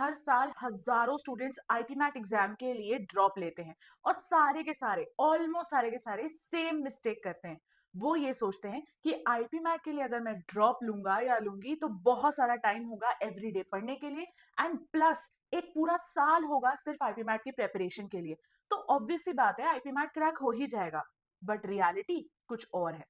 हर साल हजारों students IP mat exam के लिए ड्रॉप लेते हैं और सारे के सारे ऑलमोस्ट सारे के सारे सेम मिस्टेक करते हैं। वो ये सोचते हैं कि आईपी मैट के लिए अगर मैं ड्रॉप लूंगा या लूंगी तो बहुत सारा टाइम होगा एवरीडे पढ़ने के लिए एंड प्लस एक पूरा साल होगा सिर्फ आईपी मैट की प्रेपरेशन के लिए। तो ऑब्वियस सी बात है आईपी मैट क्रैक हो ही जाएगा, बट रियलिटी कुछ और है।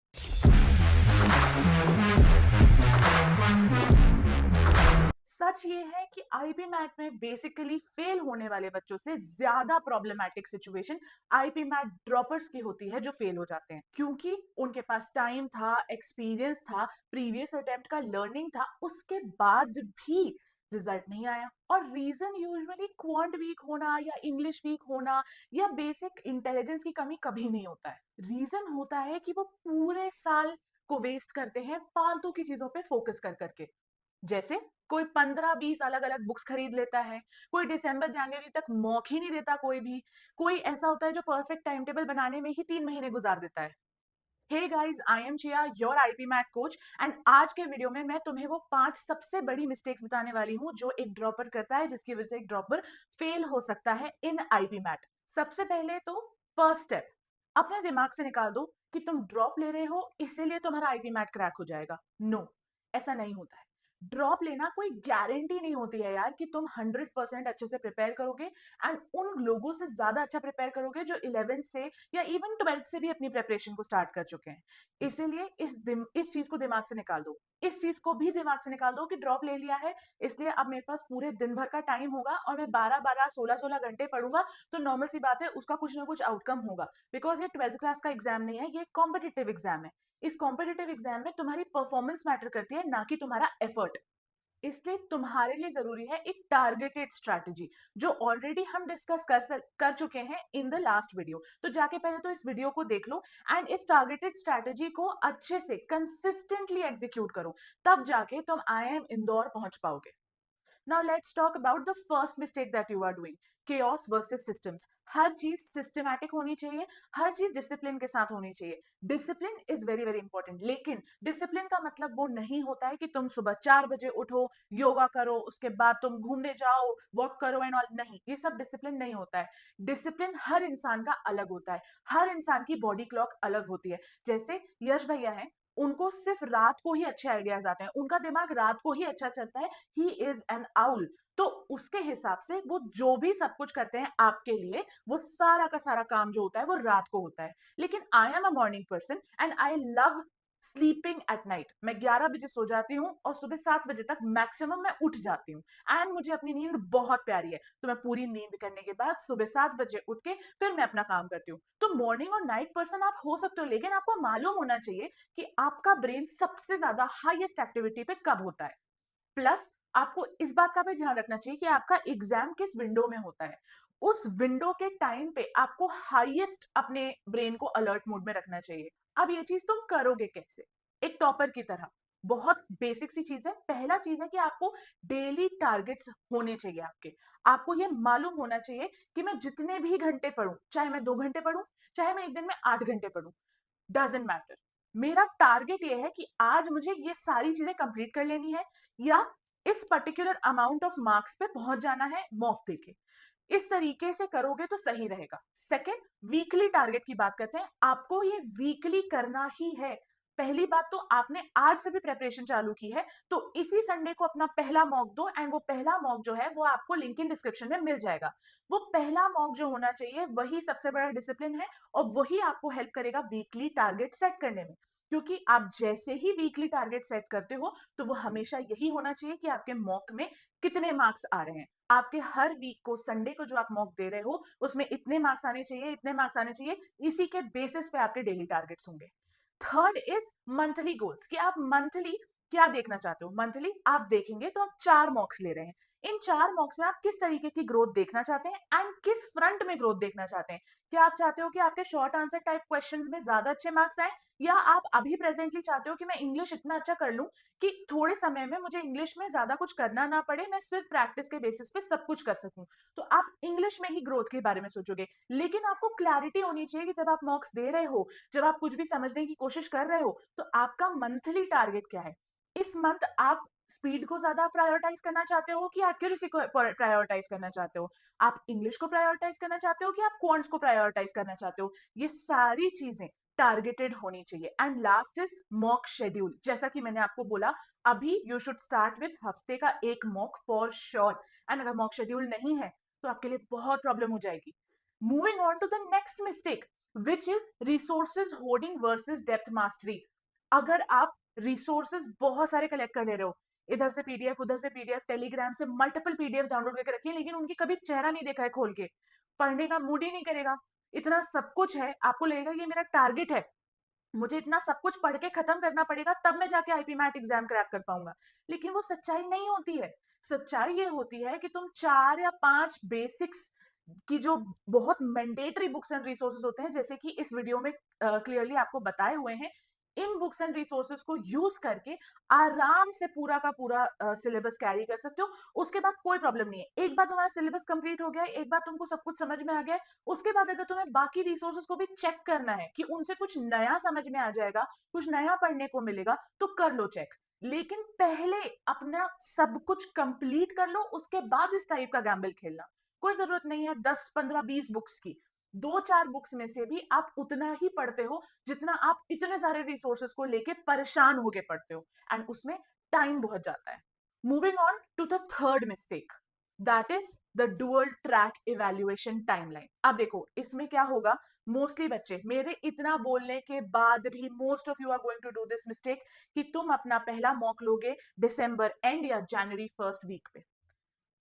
सच ये है कि आईपी मैट में बेसिकली फेल होने वाले बच्चों से ज्यादा problematic situation IPMAT droppers की होती है जो फेल हो जाते हैं, क्योंकि उनके पास टाइम था, एक्सपीरियंस था, प्रीवियस अटेम्प्ट का लर्निंग था, उसके बाद भी रिजल्ट नहीं आया। और रीजन यूजुअली क्वांट वीक होना या इंग्लिश वीक होना या बेसिक इंटेलिजेंस की कमी कभी नहीं होता है। रीजन होता है कि वो पूरे साल को वेस्ट करते हैं फालतू की चीजों पे फोकस कर करके। जैसे कोई 15-20 अलग अलग बुक्स खरीद लेता है, कोई दिसंबर जनवरी तक मौक ही नहीं देता, कोई ऐसा होता है जो परफेक्ट टाइम टेबल बनाने में ही 3 महीने गुजार देता है। Hey guys, I am Chiya, your IPMAT coach, and आज के वीडियो में मैं तुम्हें वो 5 सबसे बड़ी मिस्टेक्स बताने वाली हूँ जो एक ड्रॉपर करता है, जिसकी वजह से एक ड्रॉपर फेल हो सकता है इन आईपी मैट। सबसे पहले तो फर्स्ट स्टेप अपने दिमाग से निकाल दो कि तुम ड्रॉप ले रहे हो इसीलिए तुम्हारा आईपी मैट क्रैक हो जाएगा। नो, ऐसा नहीं होता है। ड्रॉप लेना कोई गारंटी नहीं होती है यार कि तुम 100% अच्छे से प्रिपेयर करोगे एंड उन लोगों से ज्यादा अच्छा प्रिपेयर करोगे जो 11th से या इवन 12th से भी अपनी प्रिपरेशन को स्टार्ट कर चुके हैं। इसीलिए इस चीज को दिमाग से निकाल दो। इस चीज को भी दिमाग से निकाल दो कि ड्रॉप ले लिया है इसलिए अब मेरे पास पूरे दिन भर का टाइम होगा और मैं 12-12 16-16 घंटे पढ़ूंगा, तो नॉर्मल सी बात है उसका कुछ ना कुछ आउटकम होगा। बिकॉज ये 12th क्लास का एग्जाम नहीं है, ये कॉम्पिटिटिव एग्जाम है। इस कॉम्पिटिटिव एग्जाम में तुम्हारी परफॉर्मेंस मैटर करती है, ना कि तुम्हारा एफर्ट। इसलिए तुम्हारे लिए जरूरी है एक टारगेटेड स्ट्रैटेजी, जो ऑलरेडी हम डिस्कस कर चुके हैं इन द लास्ट वीडियो। तो जाके पहले तो इस वीडियो को देख लो एंड इस टारगेटेड स्ट्रैटेजी को अच्छे से कंसिस्टेंटली एग्जीक्यूट करो, तब जाके तुम IIM इंदौर पहुंच पाओगे। Now let's talk about the first mistake that you are doing. Chaos versus systems. हर चीज सिस्टमैटिक होनी चाहिए, हर चीज डिसिप्लिन के साथ होनी चाहिए। Discipline is very very important, लेकिन डिसिप्लिन का मतलब वो नहीं होता है कि तुम सुबह 4 बजे उठो, योगा करो, उसके बाद तुम घूमने जाओ, वॉक करो एंड ऑल। नहीं, ये सब डिसिप्लिन नहीं होता है। डिसिप्लिन हर इंसान का अलग होता है, हर इंसान की बॉडी क्लॉक अलग होती है। जैसे यश भैया हैं, उनको सिर्फ रात को ही अच्छे आइडियाज आते हैं, उनका दिमाग रात को ही अच्छा चलता है। He is an owl. तो उसके हिसाब से वो जो भी सब कुछ करते हैं आपके लिए, वो सारा का सारा काम जो होता है वो रात को होता है। लेकिन I am a morning person and I love sleeping at night. मैं 11 बजे सो जाती हूँ और सुबह 7 बजे तक मैक्सिमम मैं उठ जाती हूँ एंड मुझे अपनी नींद बहुत प्यारी है। तो मैं पूरी नींद करने के बाद सुबह 7 बजे उठ के फिर मैं अपना काम करती हूँ। तो मॉर्निंग और नाइट पर्सन आप हो सकते हो, लेकिन आपको मालूम होना चाहिए कि आपका ब्रेन सबसे ज्यादा हाईएस्ट एक्टिविटी पे कब होता है। प्लस आपको इस बात का भी ध्यान रखना चाहिए कि आपका एग्जाम किस विंडो में होता है। उस विंडो के टाइम पे आपको हाईएस्ट अपने ब्रेन को अलर्ट मोड में रखना चाहिए। अब ये चीज तुम करोगे कैसे? एक टॉपर की तरह बहुत बेसिक सी चीज है। पहला चीज है कि आपको डेली टारगेट्स होने चाहिए आपके। आपको ये मालूम होना चाहिए कि मैं जितने भी घंटे पढूं, चाहे मैं 2 घंटे पढूं, चाहे मैं एक दिन में 8 घंटे पढूं, डजेंट मैटर। मेरा टारगेट ये है कि आज मुझे ये सारी चीजें कंप्लीट कर लेनी है या इस पर्टिकुलर अमाउंट ऑफ मार्क्स पे पहुंच जाना है मॉक देके। इस तरीके से करोगे तो सही रहेगा। सेकंड, वीकली टारगेट की बात करते हैं। आपको ये वीकली करना ही है। पहली बात तो आपने आज से भी प्रेपरेशन चालू की है, तो इसी संडे को अपना पहला मॉक दो एंड वो पहला मॉक जो है वो आपको लिंक इन डिस्क्रिप्शन में मिल जाएगा। वो पहला मॉक जो होना चाहिए वही सबसे बड़ा डिसिप्लिन है और वही आपको हेल्प करेगा वीकली टारगेट सेट करने में। क्योंकि आप जैसे ही वीकली टारगेट सेट करते हो तो वो हमेशा यही होना चाहिए कि आपके मॉक में कितने मार्क्स आ रहे हैं। आपके हर वीक को संडे को जो आप मॉक दे रहे हो उसमें इतने मार्क्स आने चाहिए, इतने मार्क्स आने चाहिए। इसी के बेसिस पे आपके डेली टारगेट्स होंगे। थर्ड इज मंथली गोल्स, कि आप मंथली क्या देखना चाहते हो। मंथली आप देखेंगे तो आप 4 मॉक्स ले रहे हैं। इन 4 मॉक्स में आप किस तरीके की ग्रोथ देखना चाहते हैं एंड किस फ्रंट में ग्रोथ देखना चाहते हैं। क्या आप चाहते हो कि आपके शॉर्ट आंसर टाइप क्वेश्चंस में ज्यादा अच्छे मार्क्स आए, या आप अभी प्रेजेंटली चाहते हो कि मैं इंग्लिश इतना अच्छा कर लूं कि थोड़े समय में मुझे इंग्लिश में ज्यादा कुछ करना ना पड़े, मैं सिर्फ प्रैक्टिस के बेसिस पे सब कुछ कर सकूं। तो आप इंग्लिश में ही ग्रोथ के बारे में सोचोगे। लेकिन आपको क्लैरिटी होनी चाहिए कि जब आप मॉक्स दे रहे हो, जब आप कुछ भी समझने की कोशिश कर रहे हो, तो आपका मंथली टारगेट क्या है। इस मंथ आप स्पीड को ज्यादा प्रायोरिटाइज करना चाहते हो कि एक्यूरेसी को प्रायोरिटाइज करना चाहते हो? आप इंग्लिश को प्रायोरिटाइज करना चाहते हो कि आप क्वांट्स को प्रायोरिटाइज करना चाहते हो? ये सारी चीजें टारगेटेड होनी चाहिए। And last is mock schedule. जैसा कि मैंने आपको बोला, अभी यू शुड स्टार्ट विद हफ्ते का एक मॉक फॉर श्योर। एंड अगर मॉक शेड्यूल नहीं है तो आपके लिए बहुत प्रॉब्लम हो जाएगी। Moving on to the next mistake, which is resources hoarding versus depth mastery. अगर आप रिसोर्सेज बहुत सारे कलेक्ट कर ले रहे हो, इधर से पीडीएफ, उधर से पीडीएफ, टेलीग्राम से मल्टीपल पीडीएफ डाउनलोड करके रखिए, लेकिन उनकी कभी चेहरा नहीं देखा है खोल के, पढ़ने का मूड ही नहीं करेगा। इतना सब कुछ है, आपको लगेगा ये मेरा टारगेट है, मुझे इतना सब कुछ पढ़ के खत्म करना पड़ेगा तब मैं जाके आईपी मैट एग्जाम क्रैक कर पाऊंगा। लेकिन वो सच्चाई नहीं होती है। सच्चाई ये होती है कि तुम 4 या 5 बेसिक्स की जो बहुत मैंडेटरी बुक्स एंड रिसोर्सेज होते हैं, जैसे कि इस वीडियो में क्लियरली आपको बताए हुए हैं, इन बुक्स एंड रिसोर्सेज को यूज करके आराम से पूरा का पूरा सिलेबस कैरी कर सकते हो। उसके बाद कोई प्रॉब्लम नहीं है। एक बार तुम्हारा सिलेबस कंप्लीट हो गया है, एक बार तुमको सब कुछ समझ में आ गया है, उसके बाद अगर तुम्हें बाकी रिसोर्सेज को भी चेक करना है कि उनसे कुछ नया समझ में आ जाएगा, कुछ नया पढ़ने को मिलेगा, तो कर लो चेक। लेकिन पहले अपना सब कुछ कंप्लीट कर लो, उसके बाद इस टाइप का गैम्बल खेलना। कोई जरूरत नहीं है 10, 15, 20 बुक्स की। 2, 4 बुक्स में से भी आप उतना ही पढ़ते हो जितना आप इतने सारे रिसोर्सेज को लेके परेशान होके पढ़ते हो, एंड उसमें टाइम बहुत जाता है। Moving on to the third mistake, that is the dual track evaluation timeline. अब देखो इसमें क्या होगा, मोस्टली बच्चे, मेरे इतना बोलने के बाद भी most of you are going to do this mistake कि तुम अपना पहला मॉक लोगे दिसंबर एंड या जनवरी फर्स्ट वीक पे,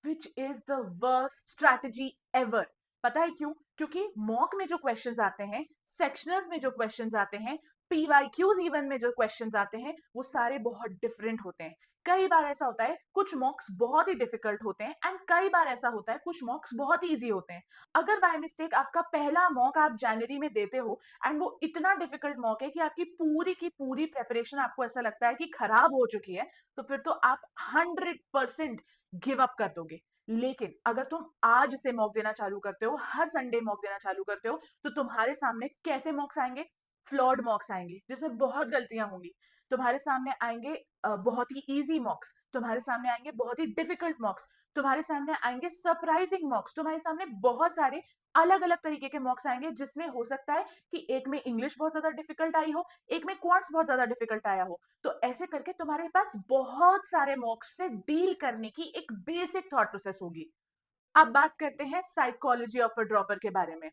which is the worst strategy ever. पता है क्यों? क्योंकि मॉक में जो क्वेश्चंस आते हैं, सेक्शनल्स में जो क्वेश्चंस आते हैं, पीवाईक्यूज इवन में जो क्वेश्चंस आते हैं, वो सारे बहुत डिफरेंट होते हैं। कई बार ऐसा होता है कुछ मॉक्स बहुत ही डिफिकल्ट होते हैं, एंड कई बार ऐसा होता है कुछ मॉक्स बहुत ही इजी होते हैं। अगर बाय मिस्टेक आपका पहला मॉक आप जनवरी में देते हो एंड वो इतना डिफिकल्ट मॉक है कि आपकी पूरी की पूरी प्रेपरेशन आपको ऐसा लगता है कि खराब हो चुकी है, तो फिर तो आप 100% गिव अप कर दोगे। लेकिन अगर तुम आज से मॉक देना चालू करते हो, हर संडे मॉक देना चालू करते हो, तो तुम्हारे सामने कैसे मॉक्स आएंगे? फ्लॉड मॉक्स आएंगे जिसमें बहुत गलतियां होंगी। तुम्हारे सामने आएंगे बहुत ही इजी मॉक्स, तुम्हारे सामने आएंगे बहुत ही डिफिकल्ट मॉक्स, तुम्हारे सामने आएंगे सरप्राइजिंग मॉक्स, तुम्हारे सामने बहुत सारे अलग अलग तरीके के मॉक्स आएंगे, जिसमें हो सकता है कि एक में इंग्लिश बहुत ज्यादा डिफिकल्ट आई हो, एक में क्वांट्स बहुत ज्यादा डिफिकल्ट आया हो। तो ऐसे करके तुम्हारे पास बहुत सारे मॉक्स से डील करने की एक बेसिक थॉट प्रोसेस होगी। अब बात करते हैं साइकोलॉजी ऑफ अ ड्रॉपर के बारे में।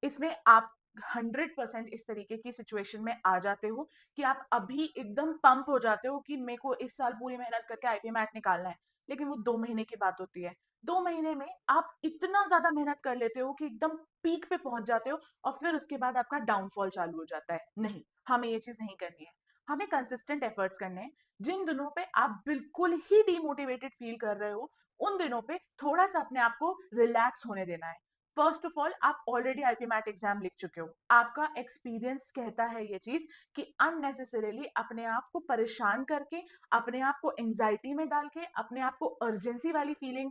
इसमें आप 100% इस तरीके की सिचुएशन में आ जाते हो कि आप अभी एकदम पंप हो जाते हो कि मेरे को इस साल पूरी मेहनत करके आईपी मैट निकालना है, लेकिन वो 2 महीने की बात होती है। 2 महीने में आप इतना ज्यादा मेहनत कर लेते हो कि एकदम पीक पे पहुंच जाते हो, और फिर उसके बाद आपका डाउनफॉल चालू हो जाता है। नहीं, हमें ये चीज नहीं करनी है। हमें कंसिस्टेंट एफर्ट्स करने हैं। जिन दिनों पे आप बिल्कुल ही डिमोटिवेटेड फील कर रहे हो, उन दिनों पे थोड़ा सा अपने आप को रिलैक्स होने देना है। फर्स्ट ऑफ ऑल, आप ऑलरेडी आईपी मैट एग्जाम लिख चुके हो, आपका एक्सपीरियंस कहता है ये चीज कि अननेसेसरीली अपने आप को परेशान करके, अपने आप को एंजाइटी में डाल के, अपने आप को अर्जेंसी वाली फीलिंग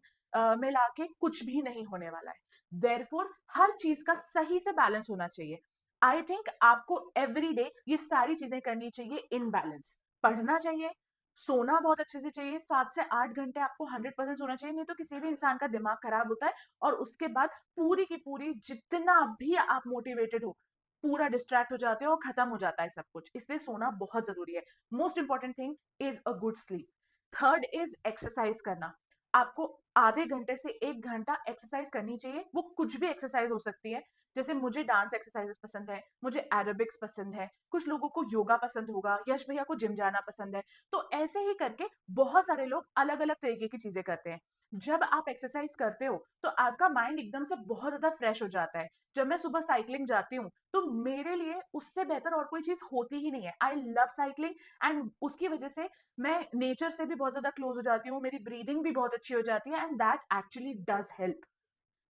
में लाके कुछ भी नहीं होने वाला है। देयरफॉर हर चीज का सही से बैलेंस होना चाहिए। आई थिंक आपको एवरी डे ये सारी चीजें करनी चाहिए इन बैलेंस। पढ़ना चाहिए, सोना बहुत अच्छे से चाहिए, 7 से 8 घंटे आपको 100% सोना चाहिए, नहीं तो किसी भी इंसान का दिमाग खराब होता है, और उसके बाद पूरी की पूरी जितना भी आप मोटिवेटेड हो, पूरा डिस्ट्रैक्ट हो जाते हो और खत्म हो जाता है सब कुछ। इसलिए सोना बहुत जरूरी है। Most important thing is a good sleep. Third is exercise करना। आपको आधे घंटे से 1 घंटा एक्सरसाइज करनी चाहिए। वो कुछ भी एक्सरसाइज हो सकती है, जैसे मुझे डांस एक्सरसाइजेस पसंद है, मुझे एरोबिक्स पसंद है, कुछ लोगों को योगा पसंद होगा, यश भैया को जिम जाना पसंद है। तो ऐसे ही करके बहुत सारे लोग अलग अलग तरीके की चीजें करते हैं। जब आप एक्सरसाइज करते हो तो आपका माइंड एकदम से बहुत ज्यादा फ्रेश हो जाता है। जब मैं सुबह साइकिलिंग जाती हूँ तो मेरे लिए उससे बेहतर और कोई चीज होती ही नहीं है। आई लव साइकिलिंग, एंड उसकी वजह से मैं नेचर से भी बहुत ज्यादा क्लोज हो जाती हूँ, मेरी ब्रीदिंग भी बहुत अच्छी हो जाती है, and that actually does help.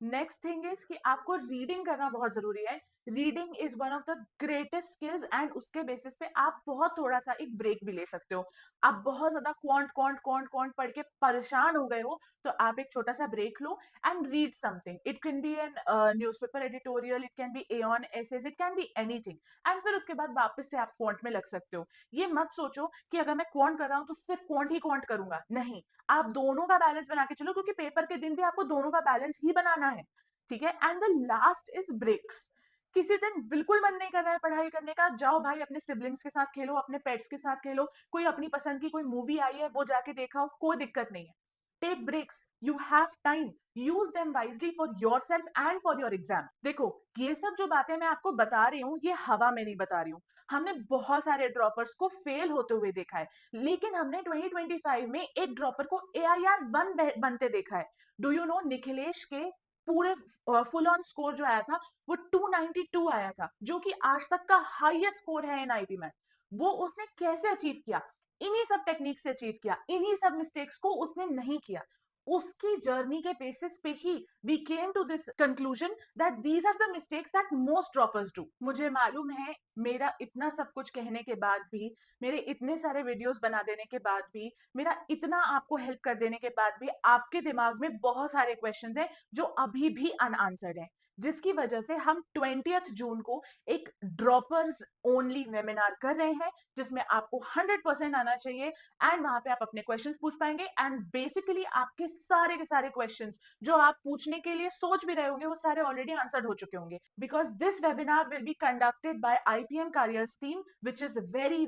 Next thing is कि आपको रीडिंग करना बहुत जरूरी है। Reading is one of the greatest skills and उसके बेसिस पे आप बहुत थोड़ा सा एक ब्रेक भी ले सकते हो। आप बहुत ज्यादा क्वांट क्वांट क्वांट क्वांट पढ़ के परेशान हो गए हो तो आप एक छोटा सा ब्रेक लो and read something. It can be an newspaper editorial, it can be Aeon essays, it can be anything. And फिर उसके बाद वापस से आप क्वांट में लग सकते हो। ये मत सोचो कि अगर मैं क्वांट कर रहा हूँ तो सिर्फ क्वांट ही क्वांट करूंगा, नहीं, आप दोनों का बैलेंस बना के चलो, क्योंकि पेपर के दिन भी आपको दोनों का बैलेंस ही बनाना है। ठीक है। And the last is breaks. किसी दिन बिल्कुल मन नहीं कर रहा है पढ़ाई करने का, जाओ भाई अपने सिबलिंग्स के साथ खेलो, अपने पेट्स के साथ खेलो, कोई अपनी पसंद की कोई मूवी आई है वो जाके देखाओ, कोई दिक्कत नहीं है। Take breaks, you have time, use them wisely for yourself and for your exam. देखो, ये सब जो बातें मैं आपको बता रही हूँ ये हवा में नहीं बता रही हूँ। हमने बहुत सारे ड्रॉपर्स को फेल होते हुए देखा है, लेकिन हमने 2025 में एक ड्रॉपर को AIR 1 बनते देखा है। डू यू नो, निखिलेश के पूरे फुल ऑन स्कोर जो आया था वो 292 आया था, जो कि आज तक का हाईएस्ट स्कोर है इन आईपी में। वो उसने कैसे अचीव किया? इन्हीं सब टेक्निक से अचीव किया, इन्हीं सब मिस्टेक्स को उसने नहीं किया। उसकी जर्नी के बेसिस पे ही we came to this conclusion that these are the mistakes that most droppers do. मुझे मालूम है, मेरा इतना सब कुछ कहने के बाद भी, मेरे इतने सारे वीडियोस बना देने के बाद भी, मेरा इतना आपको हेल्प कर देने के बाद भी आपके दिमाग में बहुत सारे क्वेश्चंस हैं जो अभी भी अनआंसर्ड हैं, जिसकी वजह से हम 20th जून को एक ड्रॉपर्स ओनली वेबिनार कर रहे हैं, जिसमें आपको 100% आना चाहिए। एंड वहां पे आप अपने क्वेश्चंस पूछ पाएंगे एंड बेसिकली आपके सारे के सारे क्वेश्चंस जो आप पूछने के लिए सोच भी रहे होंगे वो सारे ऑलरेडी आंसर्ड हो चुके होंगे, because this webinar will be conducted by IPM careers team, which is very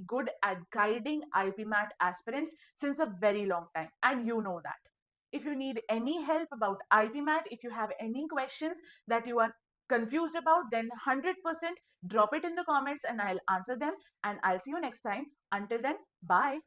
good at guiding IP MAT aspirants since a very long time, and you know that. If you need any help about IP MAT, if you have any questions that you are confused about, then 100% drop it in the comments and I'll answer them, and I'll see you next time. Until then, bye.